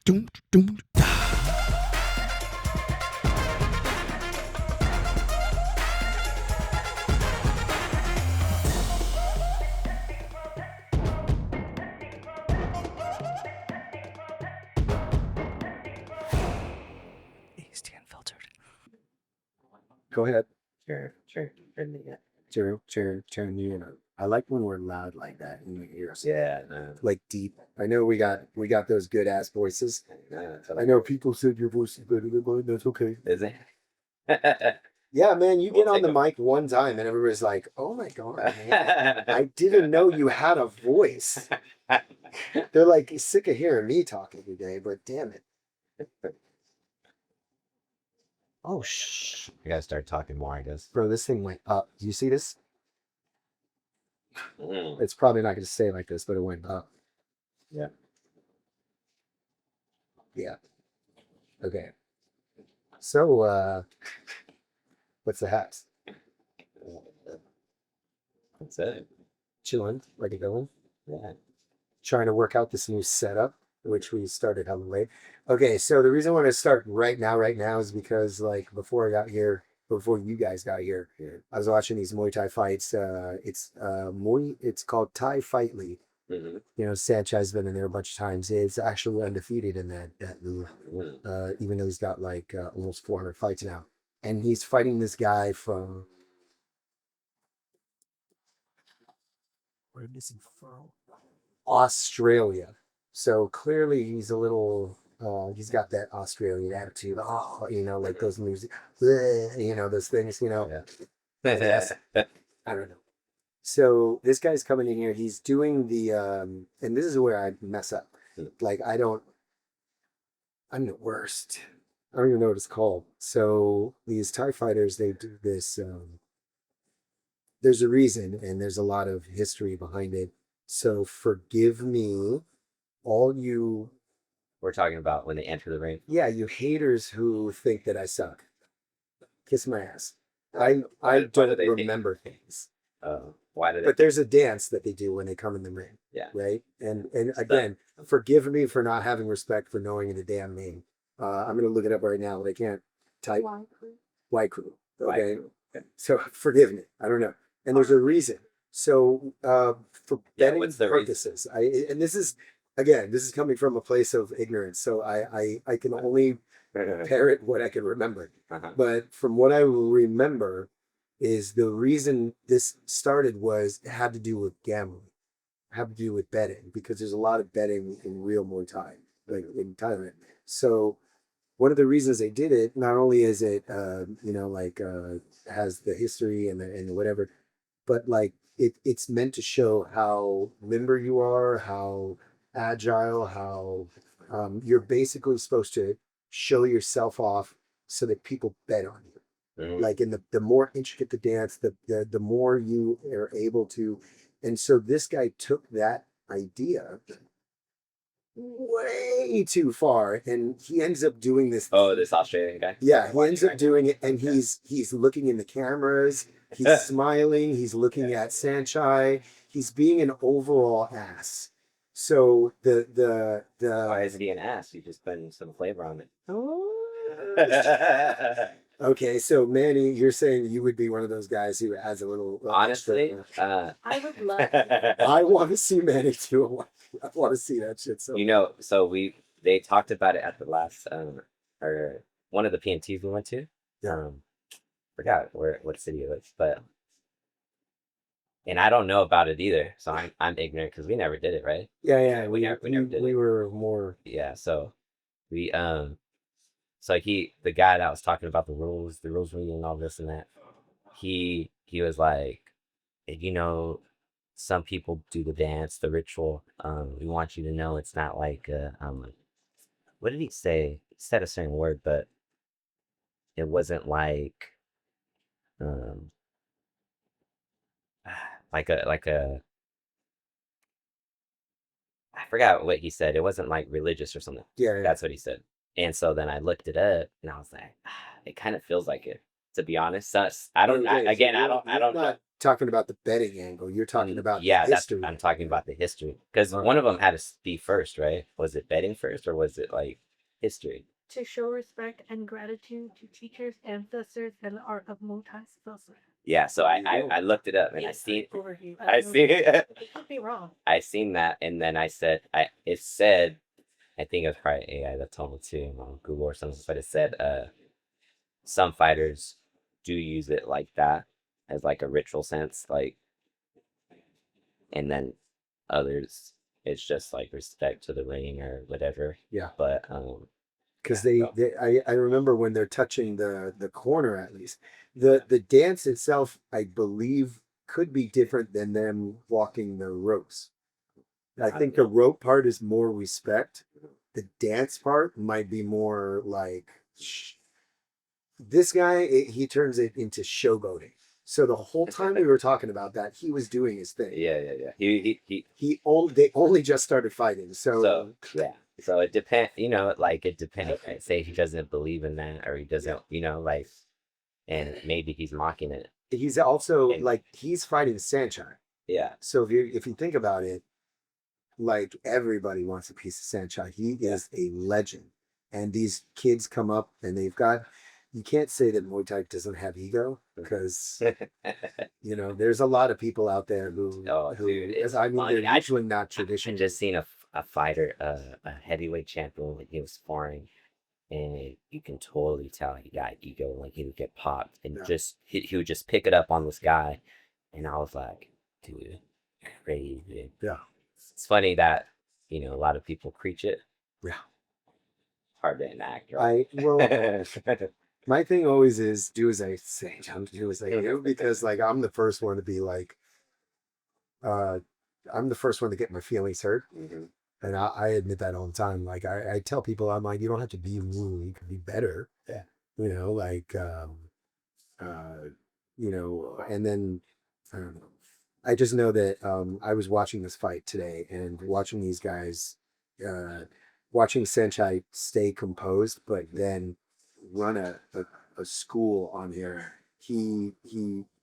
ASD Unfiltered. Go ahead. Sure. Turn you. I like when we're loud like that in your ears. Yeah. Like deep. I know we got those good ass voices. I know people said your voice is better than mine. That's okay. Is it? Yeah, man. You get on the mic one time and everybody's like, "Oh my god, man. I didn't know you had a voice." They're like sick of hearing me talk every day, but damn it. Oh shh. I gotta start talking more, I guess. Bro, this thing went up. Do you see this? Mm. It's probably not going to stay like this, but it went up. Yeah. Yeah. Okay. So, what's the hats? That's it. Chilling, like a villain. Yeah. Trying to work out this new setup, which we started hella late. Okay, so the reason I want to start right now is because like before you guys got here, I was watching these Muay Thai fights. It's called Thai Fight League. Mm-hmm. You know, Saenchai's been in there a bunch of times. It's actually undefeated in that league, even though he's got like almost 400 fights now. And he's fighting this guy from, where is he from? Australia. So clearly he's a little, he's got that Australian attitude. Oh, you know, like those music, you know, those things, you know. Yeah. I don't know. So this guy's coming in here. He's doing the, and this is where I mess up. Like I'm the worst. I don't even know what it's called. So these Thai fighters, they do this. There's a reason, and there's a lot of history behind it. So forgive me, all you. We're talking about when they enter the ring. Yeah, you haters who think that I suck. Kiss my ass. I don't remember things. Why did But there's a dance that they do when they come in the ring. Yeah. Right. And again, forgive me for not having respect for knowing the damn name. I'm gonna look it up right now, but I can't type. Wai Kru. Okay. Okay. So forgive me. I don't know. And there's a reason. So for betting purposes, and this is coming from a place of ignorance. So I can only parrot what I can remember. But from what I remember, is the reason this started was it had to do with gambling, it had to do with betting, because there's a lot of betting in real Muay Thai, like in Thailand. So one of the reasons they did it, not only is it, has the history and the whatever, but like it's meant to show how limber you are, how agile, how you're basically supposed to show yourself off so that people bet on you. Like in the more intricate the dance, the more you are able to. And so this guy took that idea way too far, and he ends up doing this. Oh, this Australian guy. Yeah, he ends up doing it, and he's looking in the cameras, he's smiling, he's looking at Saenchai, he's being an overall ass. So the why is he an ass? You just putting some flavor on it. Okay, so Manny, you're saying you would be one of those guys who has a little. Honestly, I would love. I want to see Manny too. I want to see that shit. So so they talked about it at the last or one of the PNTs we went to. Forgot what city it was, but and I don't know about it either, so I'm ignorant because we never did it, right? Yeah, we never did it. We were more. Yeah, so we So the guy that was talking about the rules reading and all this and that, he was like, some people do the dance, the ritual. We want you to know it's not like what did he say? He said a certain word, but it wasn't like like a I forgot what he said. It wasn't like religious or something. Yeah. That's what he said. And so then I looked it up and I was like, it kind of feels like it. To be honest, I don't. Again, I don't. I don't know. Talking about the betting angle. You're talking about yeah, the history. I'm talking about the history because one of them had to be first, right? Was it betting first or was it like history? To show respect and gratitude to teachers, ancestors, and the art of Muay Thai skills. Yeah, so I looked it up and I seen I see it. It could be wrong. I seen that and then I said it said I think it was probably AI that told me to on Google or something, but it said some fighters do use it like that as like a ritual sense, like, and then others it's just like respect to the ring or whatever. Yeah, but because I remember when they're touching the corner, at least the dance itself, I believe, could be different than them walking the ropes. I think the rope part is more respect. The dance part might be more like this guy. He turns it into showboating. So the whole time we were talking about that, he was doing his thing. Yeah. They only just started fighting. So yeah. So it depends, like it depends. Right? Say he doesn't believe in that or he doesn't, like, and maybe he's mocking it. He's also like, he's fighting Saenchai. Yeah. So if you think about it, like everybody wants a piece of Saenchai. He is a legend. And these kids come up and you can't say that Muay Thai doesn't have ego because, there's a lot of people out there who, dude, they're actually not traditional. I just seen a fighter, a heavyweight champion when he was sparring, and you can totally tell he got ego. Like he would get popped, and he would just pick it up on this guy, and I was like, dude, crazy. Yeah, it's funny that a lot of people preach it. Yeah, hard to enact. Right? My thing always is do as I say, don't do as I do, because like I'm the first one to be like, I'm the first one to get my feelings hurt. Mm-hmm. And I admit that all the time. Like I tell people, I'm like, you don't have to be rude, you can be better. Yeah. And then I don't know. I just know that I was watching this fight today and watching these guys, watching Saenchai stay composed, but then run a school on here. He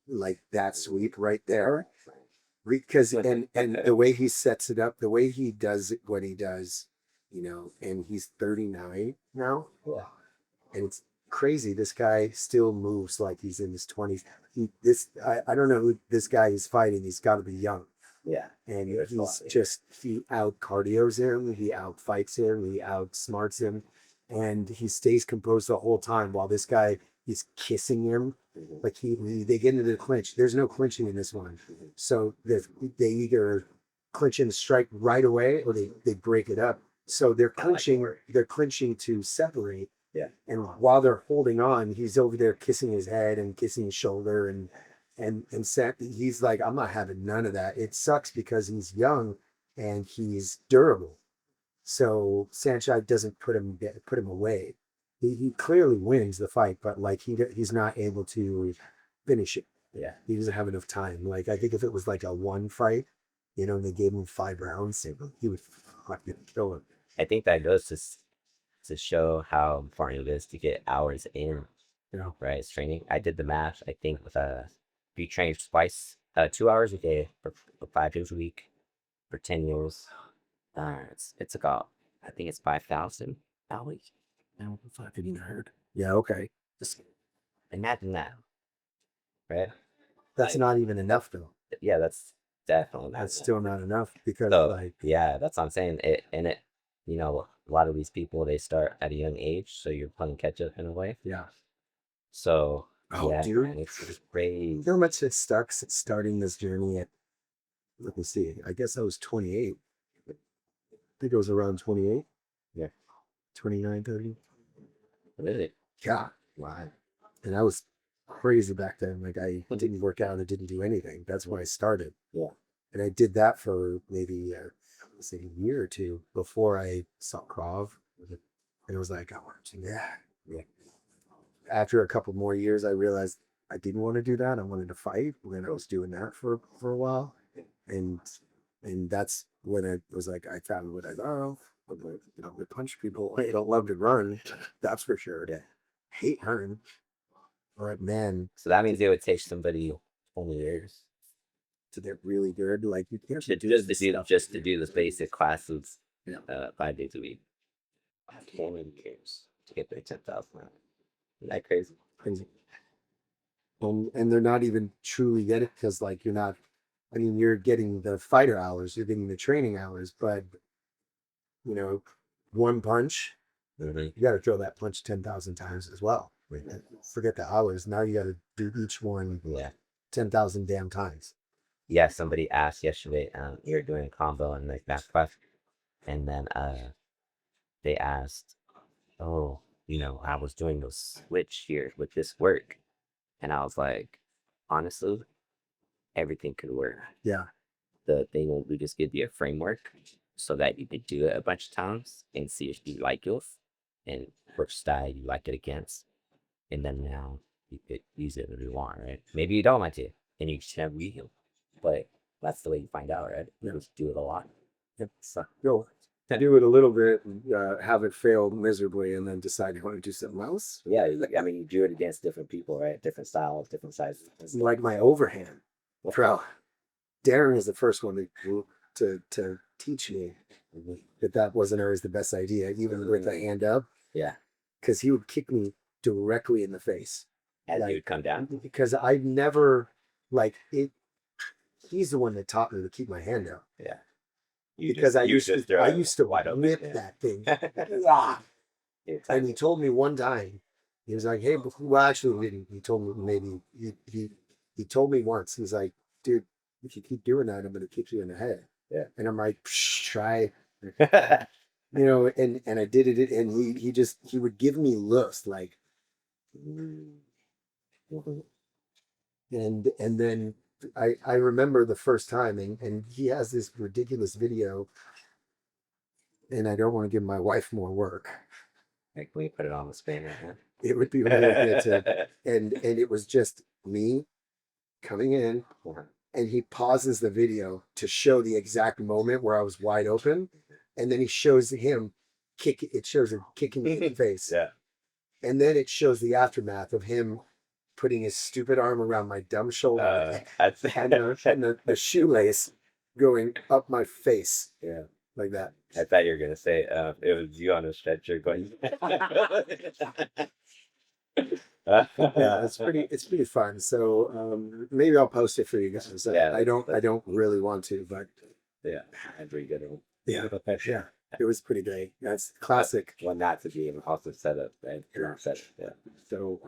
like that sweep right there. Because and the way he sets it up, the way he does it, what he does, and he's 39 now. Yeah. And it's crazy. This guy still moves like he's in his 20s. I don't know who this guy is fighting. He's got to be young. Yeah. And he out cardios him, he out fights him, he outsmarts him, and he stays composed the whole time while this guy is kissing him. Like they get into the clinch. There's no clinching in this one. So they either clinch and strike right away or they break it up. So they're clinching to separate. Yeah. And while they're holding on, he's over there kissing his head and kissing his shoulder and he's like, I'm not having none of that. It sucks because he's young and he's durable. So Saenchai doesn't put him away. He clearly wins the fight, but like he's not able to finish it. Yeah, he doesn't have enough time. Like I think if it was like a one fight, and they gave him 5 rounds, he would fucking kill him. I think that goes to show how important it is to get hours in. Right? It's training. I did the math. I think with if you train twice, 2 hours a day for 5 days a week for 10 years, it's about, I think it's 5,000 hours. Now, if I didn't heard. Yeah, okay. Just imagine that, right? That's not even enough, though. Yeah, that's definitely not. That's still not enough because, yeah, that's what I'm saying. A lot of these people, they start at a young age, so you're playing catch up in a way. Yeah. So, dude, man, it's crazy. How much it sucks starting this journey at, let me see, I guess I was 28. I think it was around 28. Yeah. 29, 30. Really? Yeah. Wow. And I was crazy back then. Like I didn't work out. I didn't do anything. That's where I started. Yeah. And I did that for maybe a year or two before I saw Krav. And it was like, I want to do that. Yeah. After a couple more years, I realized I didn't want to do that. I wanted to fight. When I was doing that for a while. And that's when I was like, I found what I love. We punch people. I don't love to run. That's for sure. Yeah. Hate running. All right, man. So that means it would take somebody 20 years to get really good. Like you can't just to do the basic classes 5 days a week. 20 years to get their 10,000. Isn't that crazy? Crazy. And they're not even truly getting it because like you're not. I mean, you're getting the fighter hours, you're getting the training hours, but you know, one punch, you got to throw that punch 10,000 times as well. Forget the hours. Now you got to do each one 10,000 damn times. Yeah, somebody asked yesterday, you're doing a combo and like that class, and then they asked, oh, I was doing those switch here with this work, and I was like, honestly, everything could work. Yeah. The thing would just give you a framework so that you could do it a bunch of times and see if you like it and which style you like it against. And then now you could use it if you want, right? Maybe you don't want to, and you should have reheal. But that's the way you find out, right? You just do it a lot. Yep. So go do it a little bit, have it fail miserably, and then decide you want to do something else. Yeah, I mean, you do it against different people, right? Different styles, different sizes. Like my overhand. Bro, Darren is the first one to teach me that wasn't always the best idea, even with the hand up. Yeah. Because he would kick me directly in the face. As you would come down? Because I never, he's the one that taught me to keep my hand out. Yeah. I used to whip that thing. And he told me one time, he was like, hey, well, actually, he told me maybe, he told me once, he's like, dude, if you keep doing that, I'm going to kick you in the head. Yeah. And I'm like, try. And I did it, and he would give me looks like, and then I remember the first time, and he has this ridiculous video, and I don't want to give my wife more work. Like, we put it on the screen right now. It would be really good and it was just me coming in, and he pauses the video to show the exact moment where I was wide open, and then he shows him kicking me in the face. Yeah. And then it shows the aftermath of him putting his stupid arm around my dumb shoulder and the shoelace going up my face. Yeah. Like that. I thought you were going to say it was you on a stretcher going. Yeah, it's pretty fun. So maybe I'll post it for you guys. Yeah, I don't really want to, but yeah, I'm pretty good. Yeah. It was pretty great. That's classic. Well, not to be an awesome setup, right? Yeah. So,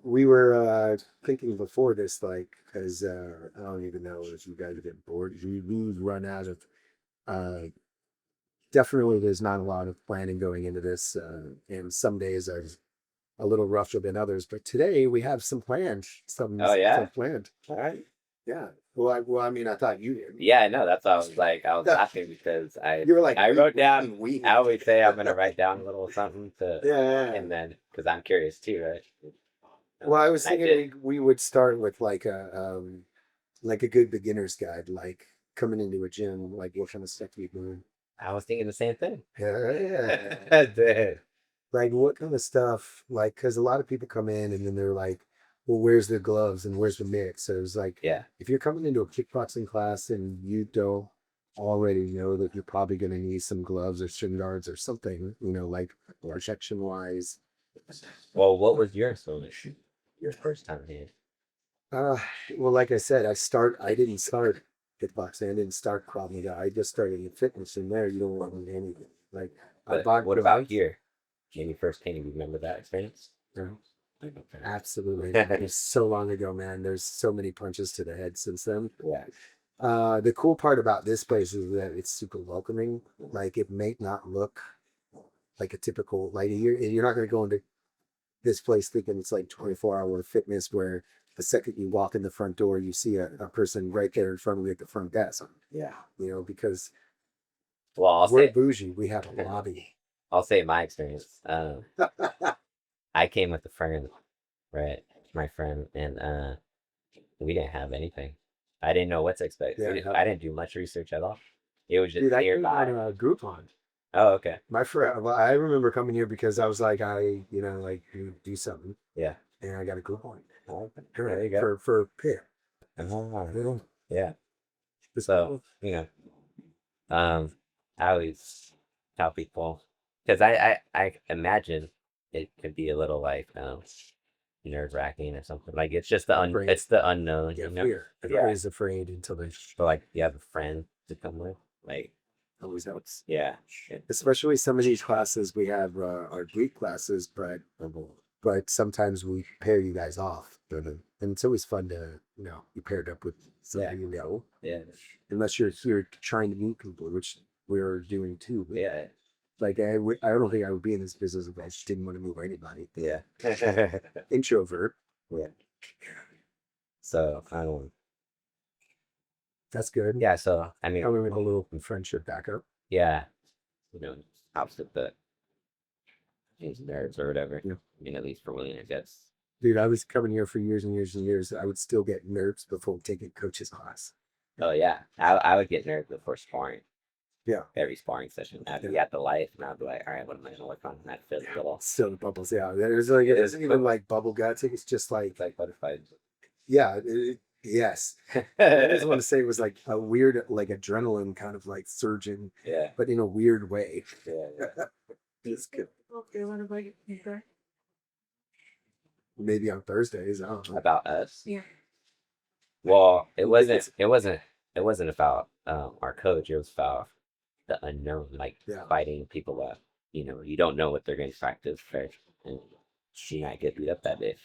we were thinking before this, because I don't even know if you guys are getting bored. We run out of. Definitely, there's not a lot of planning going into this, and some days are a little rougher than others. But today we have some planned. Some planned. All right. Yeah. Well, I mean, I thought you did. Yeah, I know. That's why I was like, I was laughing because you were like, I wrote down. I always say I'm gonna write down a little something yeah, and then because I'm curious too, right? Well, I was thinking we would start with like a good beginner's guide, like coming into a gym, like what kind of stuff you doing. I was thinking the same thing. Yeah. Like what kind of stuff, like, because a lot of people come in and then they're like, well, where's the gloves and where's the mitts? So it's like, if you're coming into a kickboxing class and you don't already know that you're probably going to need some gloves or shin guards or something, like protection wise. Well, what was your first time here? Well, like I said, I didn't start kickboxing. I didn't start Krav Maga. I just started in fitness, and there you don't want anything. Like, what about here? When you first came, you remember that experience? No. Absolutely. It's so long ago, man. There's so many punches to the head since then. Yeah. The cool part about this place is that it's super welcoming. Like, it may not look like a typical, like, you're not going to go into this place thinking it's like 24-hour fitness where the second you walk in the front door, you see a person right there in front of you at the front desk. Yeah. Because we're bougie. We have a lobby. I'll say my experience. I came with a friend, right? My friend, and we didn't have anything. I didn't know what to expect. I didn't do much research at all. It was just nearby. On Groupon. Oh, okay. My friend, well, I remember coming here because I was like, like do something, Yeah. and I got a group point Oh, there you go. for pair. Oh, yeah. So, I always tell people because I imagine it could be a little like nerve wracking or something. Like it's just Afraid. it's the unknown, Yeah, you know. fear. Yeah. Everybody is afraid until they So like you have a friend to come with, like always helps. yeah, Especially some of these classes we have our Greek classes, but sometimes we pair you guys off, and it's always fun to be paired up with somebody you know. yeah, Unless you're here trying to meet people, which we're doing too. yeah, Like I don't think I would be in this business if I just didn't want to move anybody. yeah, Introvert. yeah. So I don't. That's good. Yeah. So I mean, Coming with a little friendship backup. yeah, helps with the these nerves or whatever. Yeah. I mean, at least for William, I guess. Dude, I was coming here for years and years and years. I would still get nerves before taking coach's class. Oh yeah, I would get nervous before sparring. Yeah. Every sparring session, I'd be at the life, and I'd be like, all right, what am I gonna work on? That physical. Still the bubbles, yeah. There's like it isn't even like bubble guts. It's just like It's like butterflies. yeah, yes. I just want to say it was like a weird like adrenaline kind of like surging, Yeah, but in a weird way. yeah. It's good. Okay, what about you? Okay. Maybe on Thursdays. I don't know. About us. Yeah. Well, it wasn't about our coach. It was about the unknown, like Yeah. fighting people that you don't know what they're going to practice for, and she might get beat up that day.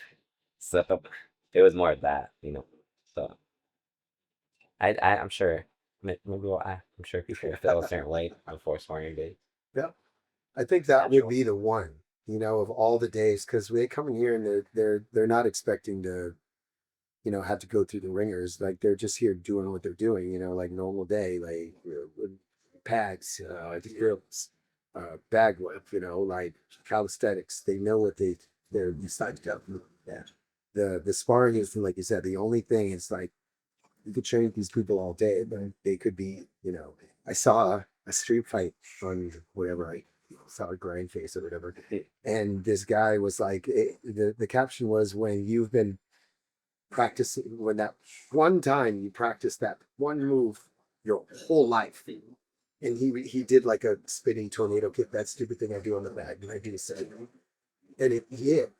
So it was more of that. So I'm sure maybe I'm sure people feel a certain way before sparring day. Yeah. I think that Natural. would be the one, of all the days, because they come in here and they're not expecting to, have to go through the ringers. Like they're just here doing what they're doing, like normal day, like with pads, drills, bag whip, like calisthenics. They know what they're decided to do. Yeah. The sparring is like you said, the only thing is like you could train these people all day, but they could be, I saw a street fight on whatever I saw a grind face or whatever. And this guy was like, the caption was when you've been practicing, when that one time you practice that one move your whole life. And he did like a spinning tornado kick, that stupid thing I do on the bag. And I do say, and it hit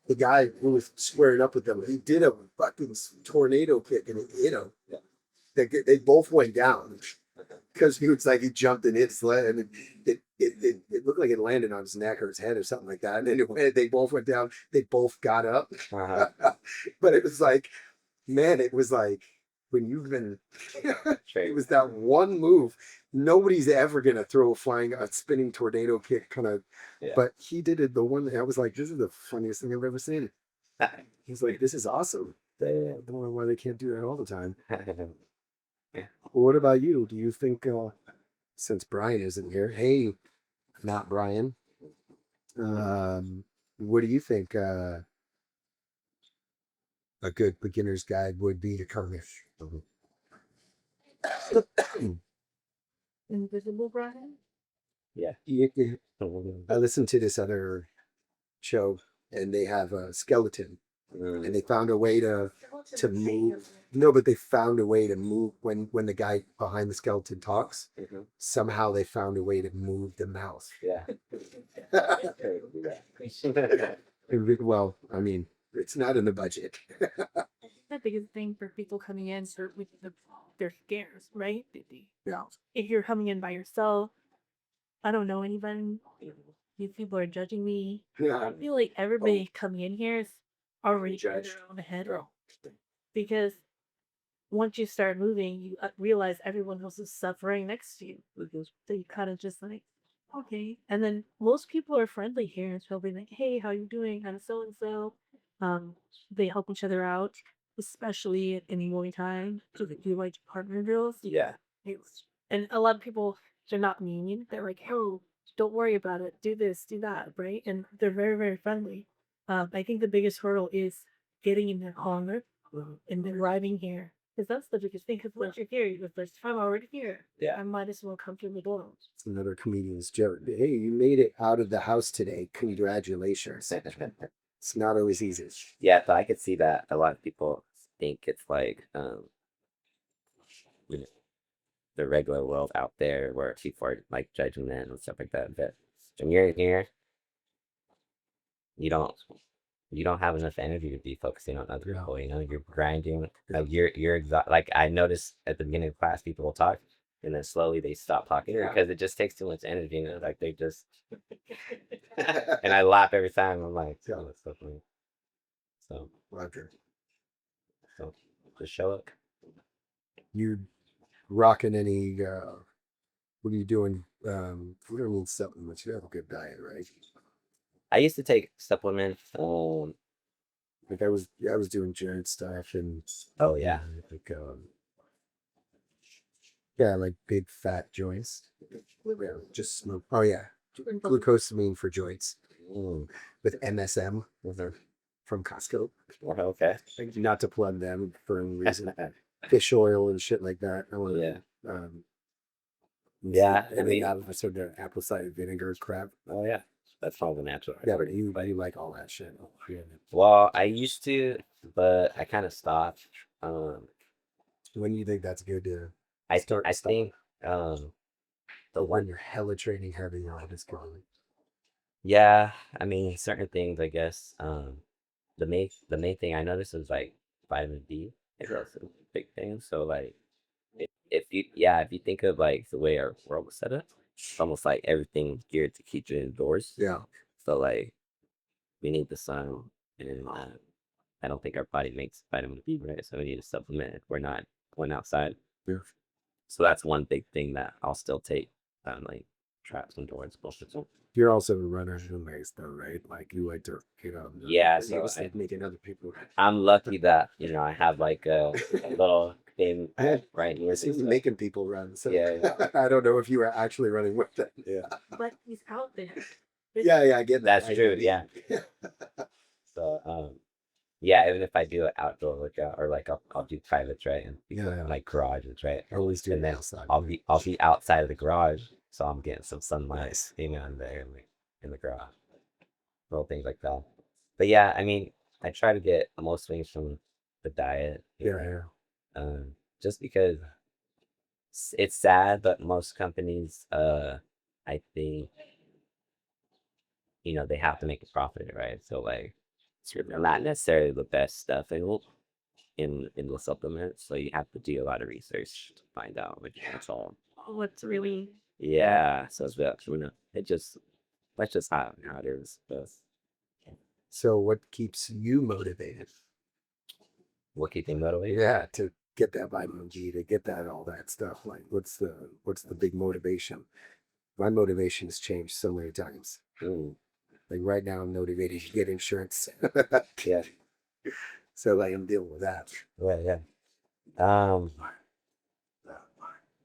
the guy who was squaring up with them. He did a fucking tornado kick and it hit him. They both went down because he was like he jumped and hit his leg, and it looked like it landed on his neck or his head or something like that. And then they both went down. They both got up, but it was like, man, it was like when you've been. It was that one move. Nobody's ever gonna throw a spinning tornado kick, kind of. Yeah. But he did it. The one I was like, this is the funniest thing I've ever seen. He's like, this is awesome. I don't know why they can't do that all the time. Yeah. What about you? Do you think, since Brian isn't here, hey, not Brian, what do you think a good beginner's guide would be to come here? Invisible Brian? Yeah. I listened to this other show, and they have a skeleton, and they found a way to move. No, but they found a way to move when the guy behind the skeleton talks. Somehow they found a way to move the mouth. Yeah. Well, I mean, it's not in the budget. The biggest thing for people coming in is they're scared, right? Yeah. If you're coming in by yourself, I don't know anybody. These people are judging me. I feel like everybody coming in here is already in their own head. Because once you start moving, you realize everyone else is suffering next to you. So you kind of just like, okay. And then most people are friendly here. So they'll be like, hey, how you doing? I'm so and so. They help each other out, especially in Muay Thai. So they do like partner drills. Yeah. And a lot of people, they're not mean. They're like, oh, don't worry about it. Do this, do that, right? And they're very, very friendly. I think the biggest hurdle is getting in their car and then arriving here. Because that's the biggest thing. Because once you're here, the first time already here, Yeah. I might as well come through the door. It's another comedian's joke. Hey, you made it out of the house today. Congratulations. It's not always easy. Yeah, so I could see that a lot of people think it's like you know, the regular world out there where people are like judging them and stuff like that. But when you're here, you don't have enough energy to be focusing on other people. You know, you're grinding. Like you're like I noticed at the beginning of class, people will talk, and then slowly they stop talking because it just takes too much energy. You know, like they just and I laugh every time. I'm like, oh, that's so funny. So Roger. So just show up. You rocking any? What are you doing? We don't need supplements. You have a good diet, right? I used to take supplements. Like I was doing Jared stuff and Oh yeah, like yeah, like big fat joints. Just smoke. Oh yeah, glucosamine for joints with MSM from Costco. Okay. Like, not to plug them for any reason. Fish oil and shit like that. Yeah. Yeah, I mean, out of a sort of apple cider vinegar crap. oh yeah, that's all the natural. Yeah, but you like all that shit. Yeah. Well, I used to, but I kind of stopped. When do you think that's good to I start? I think the when one. you're hella training heavy, you're all just going. Yeah, I mean certain things. I guess the main thing I noticed is like vitamin D. I guess is a big thing. So like if you think of like the way our world was set up, it's almost like everything's geared to keep you indoors. Yeah. So like we need the sun, and I don't think our body makes vitamin D, right? So we need a supplement if we're not going outside. Yeah. So that's one big thing that I'll still take. Like traps indoors, bullshit. You're also a runner anyways, though, right? Like you like to, Yeah, so so making other people. I'm lucky that I have like a little thing right here. He's making people run. So Yeah. I don't know if you were actually running with them. Yeah. But he's out there. Yeah, I get that. That's true. Yeah. So yeah, even if I do an outdoor workout or like I'll do privates, right? And like garages, right? I always do And then outside. I'll be outside of the garage, so I'm getting some sunlight, in there in the garage, little things like that. But yeah, I mean, I try to get most things from the diet. Yeah. Just because it's sad, but most companies, I think, they have to make a profit, right? So like, it's not necessarily the best stuff in the supplements. So you have to do a lot of research to find out which it's all. What's really? Yeah. So it's that's just how it is. But So what keeps you motivated? what keeps me motivated? Yeah, to get that vitamin D, to get that all that stuff. Like, what's the big motivation? My motivation has changed so many times. Like right now, I'm motivated to get insurance. Yeah. So like, I'm dealing with that. Yeah.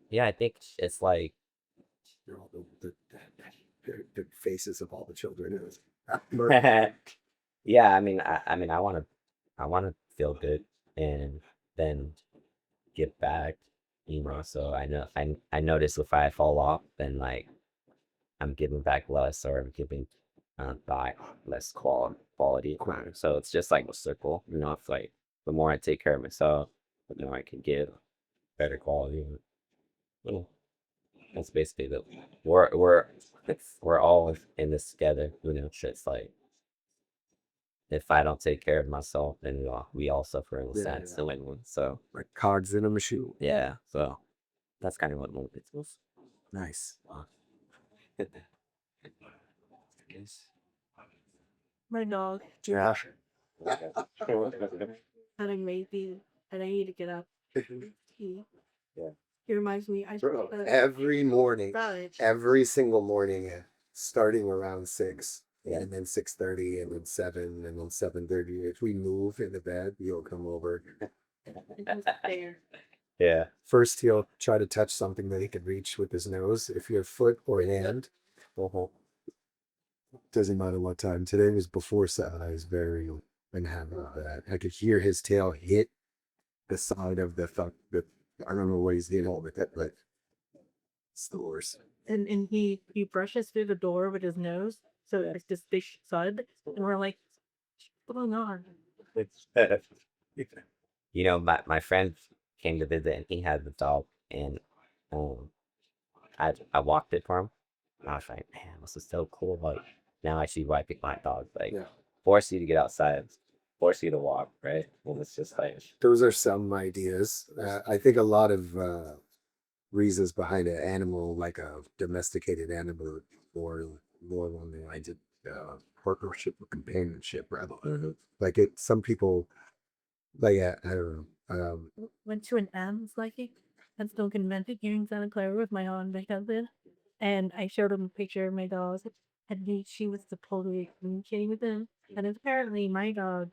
Yeah, I think it's like They're all the faces of all the children. yeah, I want to feel good and then get back, so I know I notice if I fall off, then like I'm giving back less, or I'm giving back less quality. So it's just like a circle, it's like the more I take care of myself, the more I can give better quality. Well, that's basically we're all in this together. So it's like if I don't take care of myself, then we all suffer in a sense. So so Like cogs in a machine. yeah, so that's kind of what motivates us. Nice. My dog. Yeah. And I'm lazy and I need to get up. He Yeah. He reminds me. Bro, every morning, College. every single morning, starting around 6, and then 6:30, and then 7, and then 7:30. If we move in the bed, he'll come over. He's there. Yeah. First, he'll try to touch something that he can reach with his nose, if you have foot or hand. Doesn't matter what time. Today was before 7. I was very unhappy with that. I could hear his tail hit the side of the fuck. I don't remember what he's doing with it, but it's the worst. And he brushes through the door with his nose, so it's this big thud, and we're like, what's going on? You know, my friend came to visit and he had the dog, and um, I walked it for him, and I was like, man, this is so cool. Like now I see why people like dogs. Like force you to get outside, force you to walk, right? And it's just like those are some ideas. I think a lot of reasons behind an animal, like a domesticated animal, more along the lines of partnership or companionship, rather. Like it, some people, like I don't know. Went to an AMS psychic at Stone Convention here in Santa Clara with my aunt and my cousin, and I showed him a picture of my dog, and she was supposedly communicating with him, and apparently my dog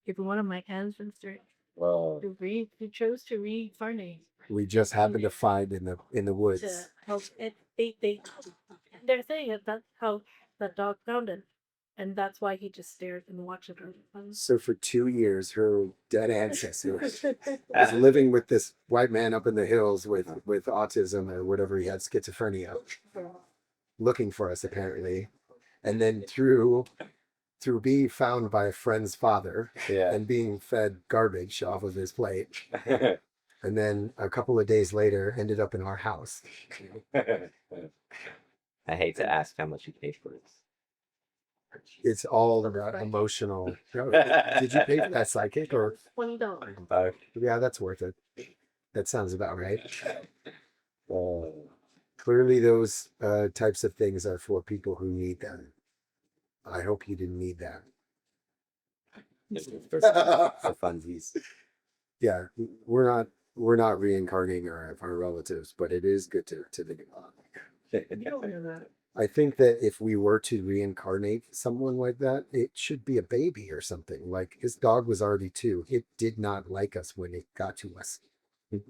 is one of my ancestors. well, Who chose to reincarnate. We just happened to find in the woods. To help it, they're saying it, that's how that dog found it. And that's why he just stares and watches her. So for 2 years, her dead ancestor was living with this white man up in the hills with autism or whatever he had, schizophrenia, looking for us apparently, and then through being found by a friend's father and being fed garbage off of his plate, and then a couple of days later ended up in our house. I hate to ask how much you paid for this. It's all about emotional. Did you pay for that psychic or $20? Yeah, that's worth it. That sounds about right. Clearly, those types of things are for people who need them. I hope you didn't need that. For funsies. Yeah, we're not reincarnating our relatives, but it is good to think about. I think that if we were to reincarnate someone like that, it should be a baby or something. Like his dog was already 2. It did not like us when it got to us.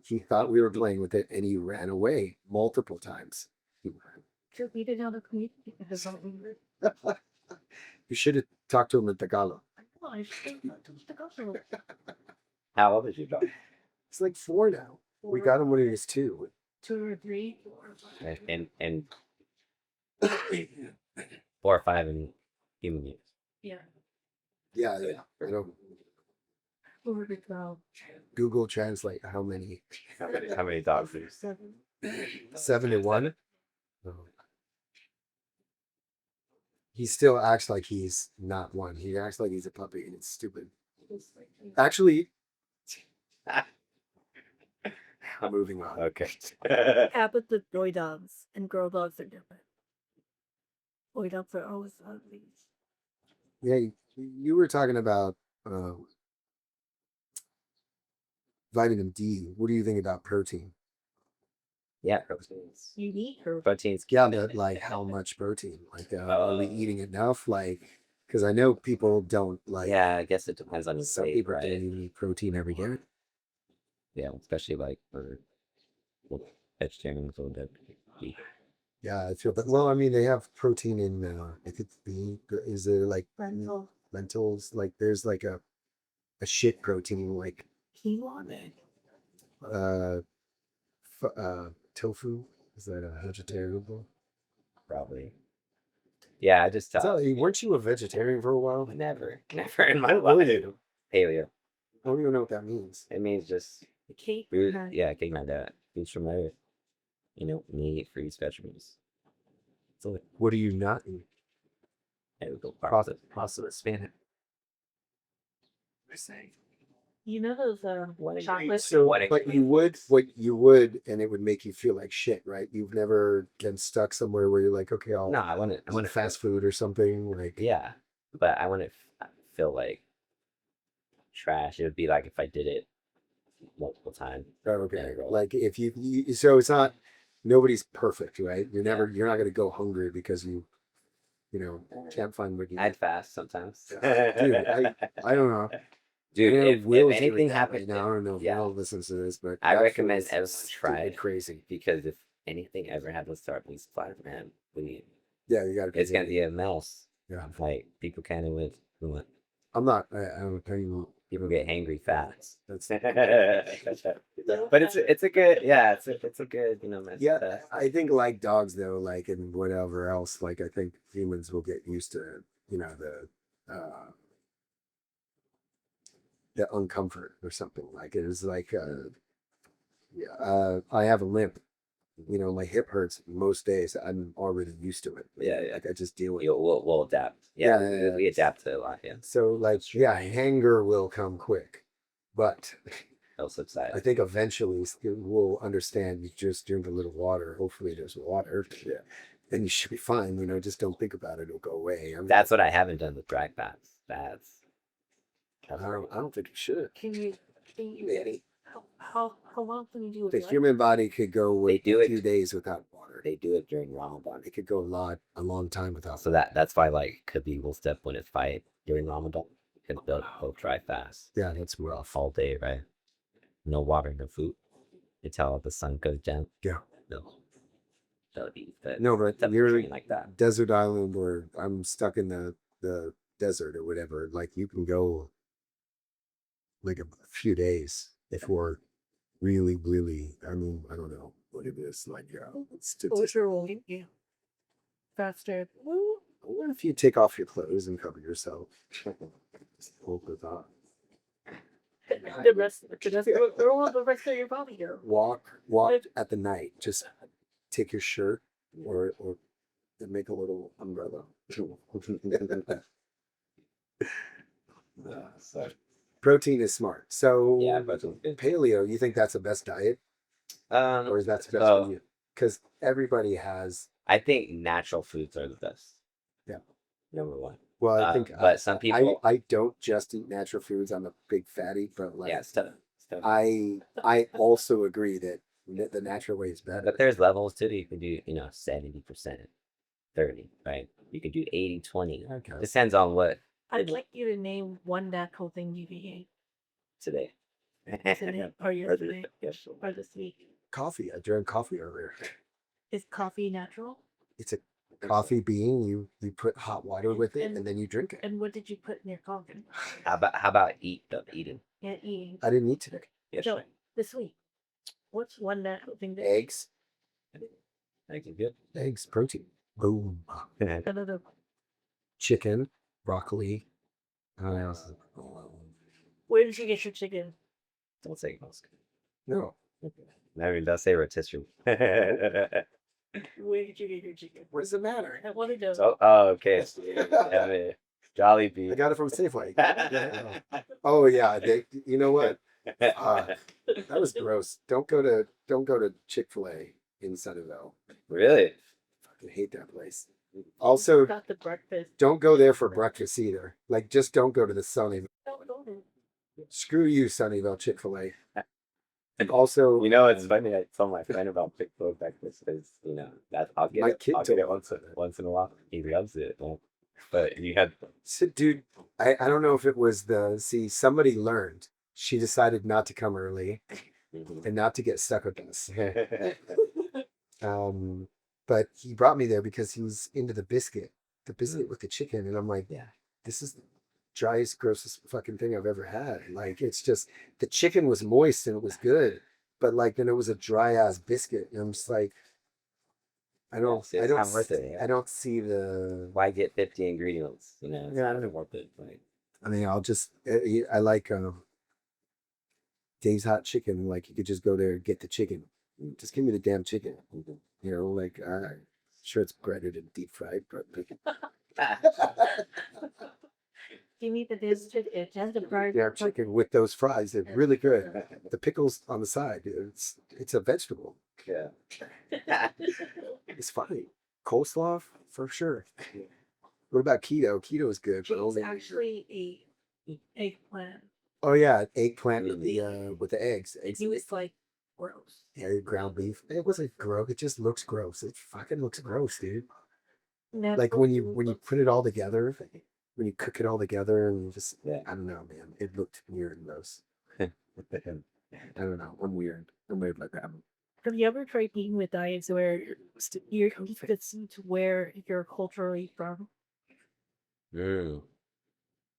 He thought we were playing with it and he ran away multiple times. You should have talked to him in Tagalog. How old is your dog? It's like 4 now. We got him when he was 2. 2 or 3. And 4 or 5 in human use. Yeah. Yeah. I don't Over the 12. Google Translate how many How many dogs do you? 7. 7 to 1. Oh. He still acts like he's not 1. He acts like he's a puppy, and it's stupid. Actually, moving on. Okay. Happens with boy dogs and girl dogs are different. Boy dogs are always ugly. Yeah, you were talking about vitamin D. What do you think about protein? Yeah, proteins. You need her. Proteins. Yeah, but like how much protein? Like, are we eating enough? Like, because I know people don't like. Yeah, I guess it depends on your Some weight, people right? don't eat protein every day. Yeah, especially like for vegetarians or that. Yeah, I feel that. Well, I mean, they have protein in. If it's bean, is there like lentils? Like, there's like a shit protein like Quinoa. Tofu. Is that a vegetarian? Probably. Yeah, I just So, weren't you a vegetarian for a while? never in my life. Paleo. I don't even know what that means. It means just Cake. food. Yeah, cake like that. Foods from there. You know, meat, fruits, vegetables. So What do you not eat? there we go. Pasta with spinach. You know those chocolate. So, but you would, and it would make you feel like shit, right? You've never been stuck somewhere where you're like, okay, I'll No, I want eat fast food or something. Like, Yeah, but I wouldn't feel like trash. It would be like if I did it multiple times. okay, like if you so it's not, nobody's perfect, right? You're not gonna go hungry because you can't find what you. I'd fast sometimes. Dude, I don't know. Dude, if anything happens, now, I don't know if Will listens to this, but I that recommend feels everyone try it crazy. because if anything ever happens to our police department, man, Yeah, you got to. it's gonna be a mess. Yeah, Like people kind of went. I'm not. I don't tell you. people get hangry fast. That's But it's a good it's a good yeah. I think like dogs though, like and whatever else, like I think humans will get used to the uncomfort or something like it is like I have a limp. My hip hurts most days. I'm already used to it. Yeah. Like I just deal with it. We'll adapt. Yeah. We adapt to a lot. Yeah, So like hanger will come quick, but it'll subside. I think eventually we'll understand. You just drink a little water. Hopefully there's water. Yeah. And you should be fine. Just don't think about it. It'll go away. I mean, That's what I haven't done with dry fats. I don't think you should. Can you Manny. how long can you do The it? human body could go They do a it- few days without water. They do it during Ramadan. It could go a long time without. So that's why like Khabib will step when it fight during Ramadan and they'll dry fast. Yeah, that's rough. All day, right? No water, no food until the sun goes down. Yeah. They'll eat. But No, but you're train like that. desert island where I'm stuck in the desert or whatever. Like you can go like a few days if we're really, really. I mean, I don't know what it is like. It's Culture will get you faster. Woo. what if you take off your clothes and cover yourself? Just hold the thought. The rest of your body here. Walk at the night. Just take your shirt or make a little umbrella. Protein is smart. So Yeah, protein's good. paleo, you think that's the best diet, or is that the best for you? Because everybody has. I think natural foods are the best. Yeah. Number one. Well, I think, but some people. I don't just eat natural foods. I'm a big fatty, but like, Yeah, stuff. I also agree that the natural way is better. But there's levels too. You can do 70%, 30, right? You can do 80-20. Okay. Depends on what I'd like you to name one natural thing you've eaten today. today or yesterday or this week. Coffee. I drank coffee earlier. Is coffee natural? It's a coffee bean. You put hot water with it, and then you drink it. And what did you put in your coffee? How about eating? Yeah, eating. I didn't eat today. Yes, No, this week. What's one natural thing that Eggs. Thank you. Good. Eggs. Protein. Boom. another Chicken. Broccoli. where did you get your chicken? Don't say most. No. I mean, don't say rotisserie. Where did you get your chicken? What does it matter? I want to know. Okay. Yeah, man. Jolly Bee. I got it from Safeway. Oh yeah. You know what? That was gross. Don't go to Chick-fil-A in Sunnyvale. Really? Fucking hate that place. Also, Got the breakfast. don't go there for breakfast either. Like, just don't go to the Sunnyvale. No. Screw you, Sunnyvale Chick-fil-A. Also, It's funny. I told my friend about Chick-fil-A breakfast because that I'll My get kid it once in a while. He loves it. But you had so, dude, I don't know if it was somebody learned. She decided not to come early and not to get stuck with us. But he brought me there because he was into the biscuit with the chicken. And I'm like, yeah, this is the driest, grossest fucking thing I've ever had. Like, it's just, the chicken was moist and it was good. But like, then it was a dry ass biscuit. And I'm just like, I don't worth it. I don't see the. Why get 50 ingredients? It's not even worth it. Like, I mean, I like Dave's Hot Chicken. Like, you could just go there and get the chicken. Just give me the damn chicken. Like, sure it's breaded and deep fried, but Give me the biscuit. It has the fried damn chicken with those fries. They're really good. The pickles on the side. It's a vegetable. yeah. It's funny. Coleslaw for sure. What about keto? Keto is good, but It's only. actually a eggplant. Oh yeah, eggplant with the eggs. He was like gross. Yeah, ground beef. It wasn't gross. It just looks gross. It fucking looks gross, dude. Like when you put it all together, when you cook it all together, and just I don't know, man. It looked weird and gross. I don't know. I'm weird. I'm weird like that. Have you ever tried eating with diets where you're consistent to where you're culturally from? Mm.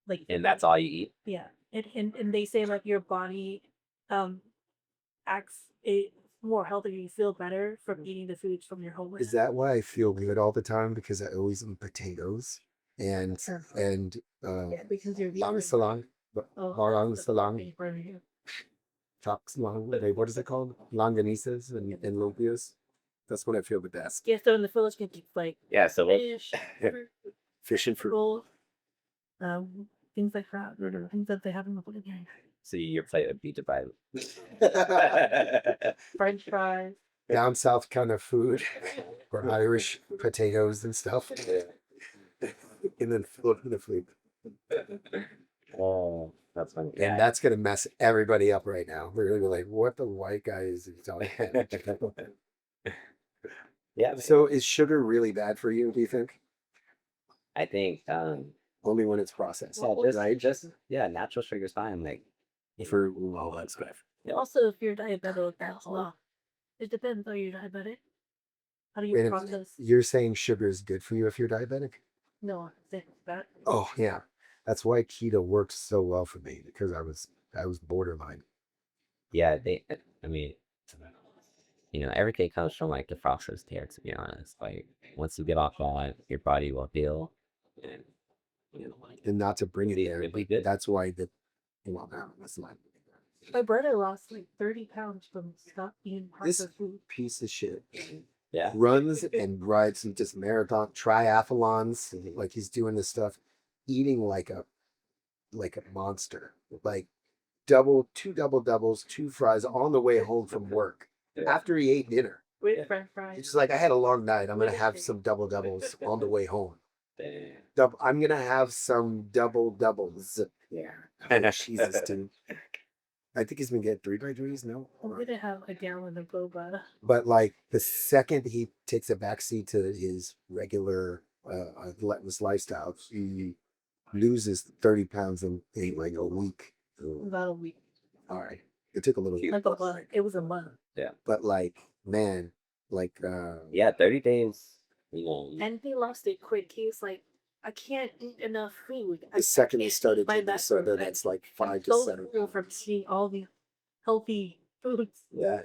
Like, And that's all you eat? yeah. And they say like your body um acts it more healthy. You feel better from eating the foods from your homeland. Is that why I feel good all the time? Because I always eat potatoes and Because you're long salang, long salang, right. chops long. What is it called? Longanisas and lumpias. That's when I feel the best. Yeah, so in the Philippines, it's like So fish, Fish and fruit. roll, things like that. Things that they have in the Philippines. so your plate would be divided. French fries. Down south kind of food, or Irish potatoes and stuff. And then Filipino food. Oh, that's funny. And that's gonna mess everybody up right now. We're gonna be like, what the white guy is talking about? Yeah. So is sugar really bad for you, do you think? I think Only when it's processed. natural sugar's fine. Like For all that stuff. Also, if you're diabetic, that's well. It depends. Are you diabetic? How do you Wait, process? you're saying sugar is good for you if you're diabetic? No, that. Oh yeah. That's why keto works so well for me, because I was borderline. yeah, I mean, everything comes from like the processed hair, to be honest. Like once you get off on, your body will heal, and And not to bring it there, really good. that's why that's my My brother lost like 30 pounds from stop eating this processed food. piece of shit Yeah. runs and rides some just marathon triathlons, like he's doing this stuff, eating like a monster, like two double doubles, two fries on the way home from work after he ate dinner. With French He's fries. just like, I had a long night. I'm gonna have some double doubles on the way home. I'm gonna have some double doubles. Yeah. Oh, Jesus, dude. I think he's been getting 3x3s. No. I'm gonna have a gallon of boba. But like the second he takes a backseat to his regular relentless lifestyle, he loses 30 pounds in like a week. About a week. All right. It took a little Like a month. It was a month. Yeah. But like, man, like 30 days. And he lost it quick. He was like, I can't eat enough food. the second he started doing this, so that's like 5 to 7 pounds from eating all the healthy foods. Yeah.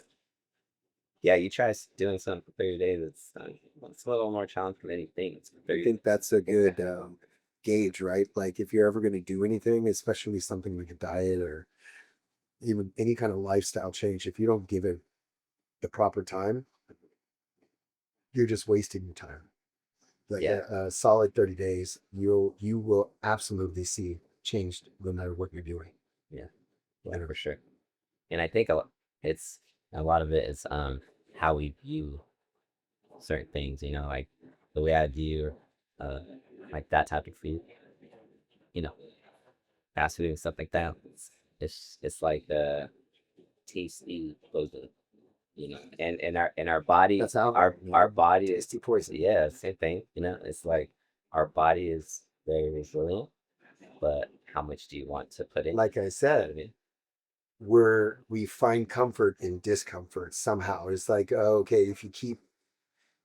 Yeah, you try doing something for 30 days. It's a little more challenging than anything. I think that's a good gauge, right? Like if you're ever going to do anything, especially something like a diet or even any kind of lifestyle change, if you don't give it the proper time, you're just wasting your time. Like a solid 30 days, you will absolutely see change no matter what you're doing. Yeah, for sure. And I think a lot of it is how we view certain things. Like the way I view like that type of food. Fast food and stuff like that. It's like tasty clothing. And our body, That's how our body is tasty poison. Yeah, same thing. It's like our body is very resilient, but how much do you want to put in? Like I said, we find comfort in discomfort somehow. It's like, okay, if you keep,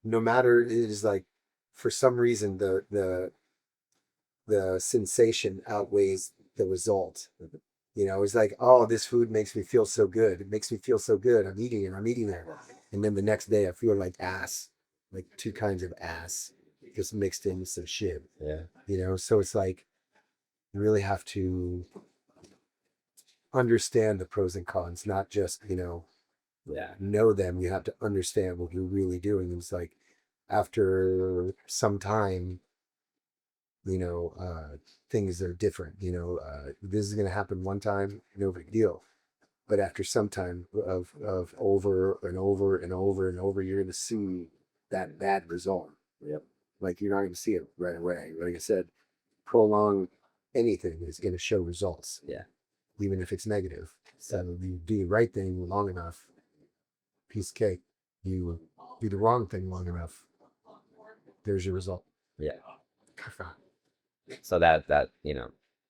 no matter, it is like, for some reason the sensation outweighs the result. It's like, oh, this food makes me feel so good. It makes me feel so good. I'm eating it. And then the next day I feel like ass, like 2 kinds of ass just mixed in with some shit. Yeah. So it's like, you really have to understand the pros and cons, not just, know them. You have to understand what you're really doing. It's like, after some time, things are different. This is going to happen one time, no big deal. But after some time of over and over and over and over, you're going to see that bad result. Yep. Like you're not going to see it right away. Like I said, prolonged anything is going to show results. Yeah. Even if it's negative. So you do the right thing long enough, piece of cake. You do the wrong thing long enough, there's your result. Yeah. So that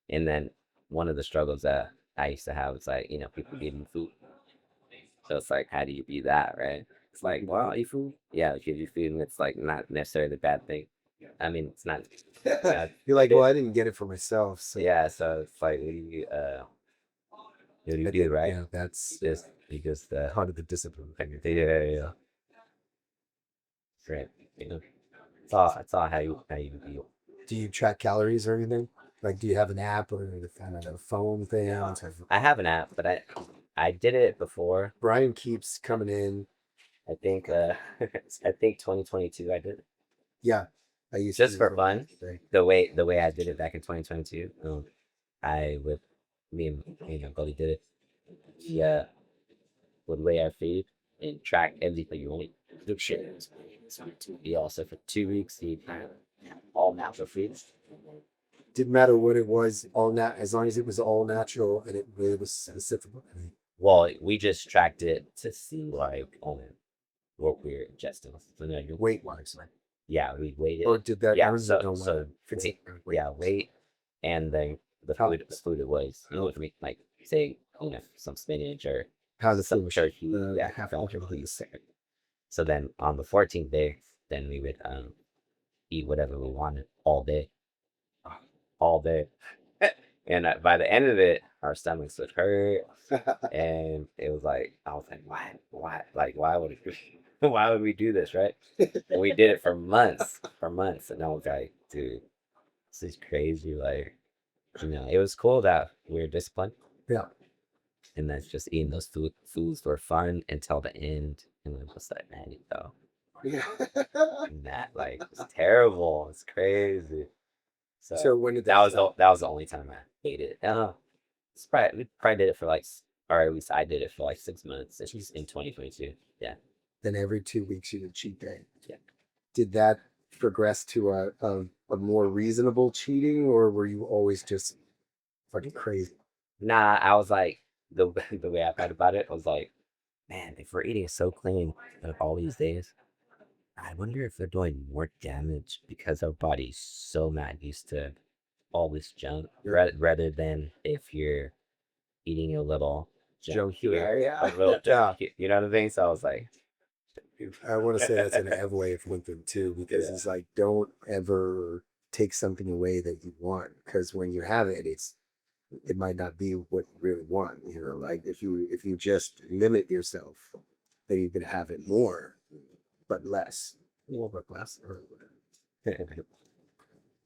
and then one of the struggles that I used to have was like, people eating food. So it's like, how do you be that, right? It's like, well, eat food. Yeah, I'll give you food, and it's like not necessarily a bad thing. I mean, it's not. You're like, well, I didn't get it for myself. So yeah, so it's like You do, right? Yeah, that's Just because the part of the discipline. yeah. Right. You know, it's all how you feel. Do you track calories or anything? Like, do you have an app or a phone thing? I have an app, but I did it before. Brian keeps coming in. I think I think 2022 I did it. Yeah, I used Just to for fun. The way I did it back in 2022. I with me and my buddy did it. Yeah, would weigh our feed and track everything you want. Do shit. He also for 2 weeks he had all natural feeds. Didn't matter what it was, as long as it was all natural and it really was specific. Well, we just tracked it to see like what we're ingesting. So now your Weight wise. Yeah, we weighed it. Or did that? Yeah, I don't know so weight and then the food it was. You know, like say some spinach or how the some food turkey. Yeah, half please. So then on the 14th day, then we would eat whatever we wanted all day. And by the end of it, our stomachs would hurt, and it was like I was like, why would why would we do this, right? And we did it for months, and I was like, dude, this is crazy. Like, it was cool that we were disciplined. Yeah. And that's just eating those foods for fun until the end, and then just like, man, Yeah. and that like it's terrible. It's crazy. So when did that was the only time I ate it. We probably did it for like, or at least I did it for like 6 months in 2022. Yeah. Then every 2 weeks you did cheat day. Yeah. Did that progress to a more reasonable cheating, or were you always just fucking crazy? Nah, I was like the way I thought about it, I was like, man, if we're eating so clean all these days, I wonder if they're doing more damage because our body's so not used to all this junk, rather than if you're eating a little junk here, a little junk. You know what I mean? So I was like, I want to say that's an Ev way of thinking too, because it's like, don't ever take something away that you want, because when you have it, it might not be what you really want. Like if you just limit yourself, then you can have it more, but less. More but less.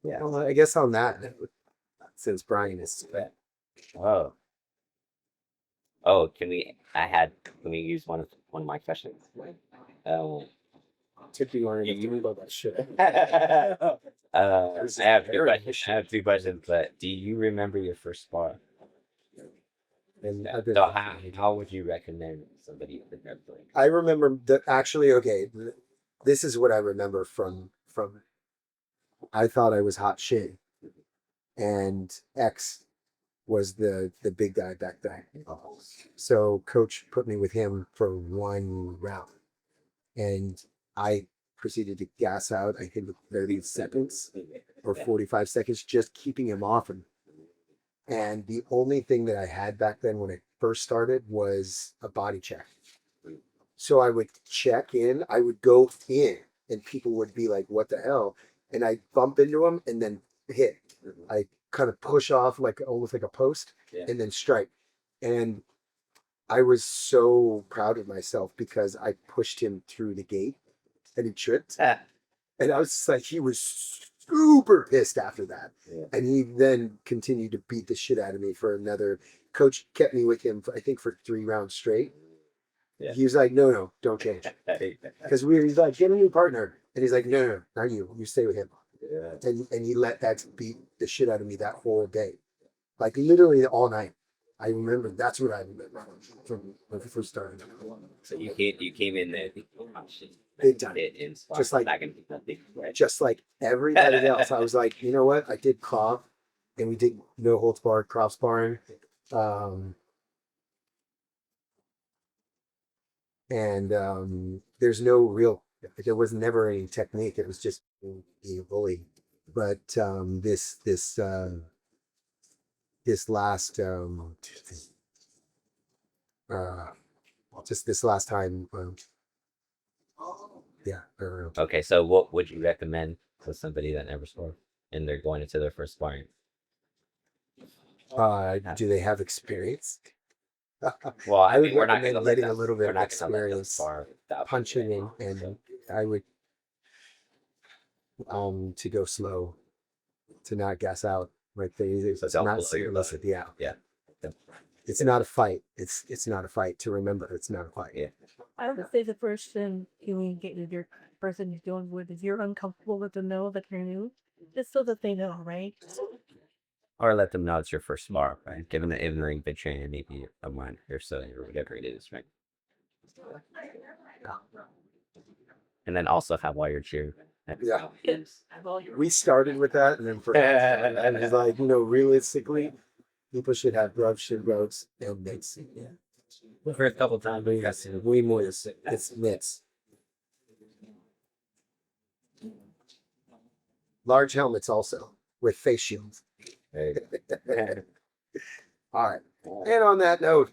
Yeah. Well, I guess on that, since Brian is can we use one of my questions? Typically learning to about that shit. I have two questions, but do you remember your first spar? And So how would you recommend somebody to never play? I remember that actually. Okay, this is what I remember from. I thought I was hot shit, and X was the big guy back then. So coach put me with him for one round, and I proceeded to gas out. I hit with 30 seconds or 45 seconds, just keeping him off him. And the only thing that I had back then when I first started was a body check. So I would check in, I would go in, and people would be like, what the hell? And I'd bump into them and then hit. I kind of push off almost like a post, and then strike. And I was so proud of myself because I pushed him through the gate and he tripped. And I was just like, he was super pissed after that. Yeah. And he then continued to beat the shit out of me for another. Coach kept me with him, I think, for 3 rounds straight. Yeah. He was like, no, don't change. Because he's like, get a new partner. And he's like, no, not you. You stay with him. Yeah. And he let X beat the shit out of me that whole day. Like literally all night. I remember, that's what I remember from when we first started. So you came in there big time. Just like everybody else. I was like, you know what? I did Krav, and we did no holds barred Krav sparring. There's no real, there was never any technique. It was just being a bully. But this last just this last time, yeah. Okay, so what would you recommend to somebody that never sparred and they're going into their first sparring? Do they have experience? Well, I would we're not recommend gonna let getting a them- little bit we're of not gonna let them experience spar without punching and I would to go slow, to not gas out. Like So it's don't not blow your illicit. Yeah. Yeah. It's not a fight. It's not a fight. To remember, it's not a fight. Yeah. I would say the first thing you engage with your person you're dealing with is you're uncomfortable with the know that you're new. Just so that they know, right? Or let them know it's your first spar, right? Give them the in-ring picture and maybe a one or so or whatever it is, right? And then also have while you're cheering. Yeah. Yes. We started with that, and then and it's like, realistically, people should have gloves, shin guards, and mitts. Yeah. For a couple times, we got to Way more. It's mitts. Large helmets also with face shields. Hey. All right. And on that note.